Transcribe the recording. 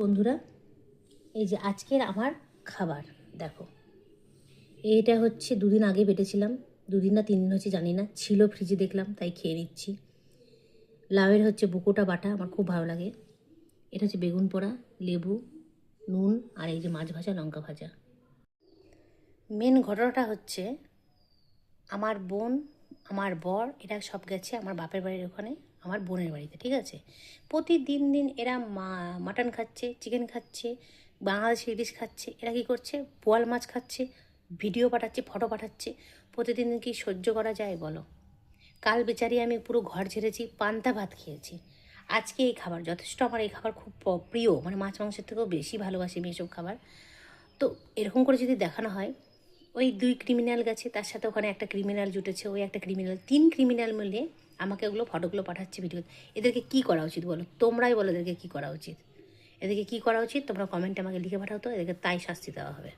বন্ধুরা, এই যে আজকের আমার খাবার দেখো, এইটা হচ্ছে দুদিন আগে বেটেছিলাম, 2 দিন না 3 দিন হচ্ছে জানি না, ছিল ফ্রিজে দেখলাম তাই খেয়ে নিচ্ছি। লাউয়ের হচ্ছে বুকোটা বাটা, আমার খুব ভালো লাগে। এটা হচ্ছে বেগুন পোড়া, লেবু, নুন, আর এই যে মাছ ভাজা, লঙ্কা ভাজা। মেন ঘটনাটা হচ্ছে আমার বোন, আমার বর, এরা সব গেছে আমার বাপের বাড়ির ওখানে, আমার বোনের বাড়িতে, ঠিক আছে। প্রতিদিন এরা মাটন খাচ্ছে, চিকেন খাচ্ছে, বাংলাদেশি ইলিশ খাচ্ছে। এরা কী করছে, বোয়াল মাছ খাচ্ছে, ভিডিও পাঠাচ্ছে, ফটো পাঠাচ্ছে। প্রতিদিন কি সহ্য করা যায় বলো? কাল বেচারি আমি পুরো ঘর ঝেড়েছি, পান্তা ভাত খেয়েছি। আজকে এই খাবার যথেষ্ট, আমার এই খাবার খুব প্রিয়, মানে মাছ মাংসের থেকেও বেশি ভালোবাসি আমি এসব খাবার। তো এরকম করে যদি দেখানো হয়, ওই 2 ক্রিমিনাল গেছে, তার সাথে ওখানে একটা ক্রিমিনাল জুটেছে, ওই একটা ক্রিমিনাল, 3 ক্রিমিনাল মিলে আমাকে ওগুলো ফটোগুলো পাঠাচ্ছে, ভিডিও। এদেরকে কি করা উচিত বলো? তোমরাই বলো এদেরকে কী করা উচিত। এদেরকে কী করা উচিত তোমরা কমেন্টে আমাকে লিখে পাঠাও, তো এদেরকে তাই শাস্তি দেওয়া হবে।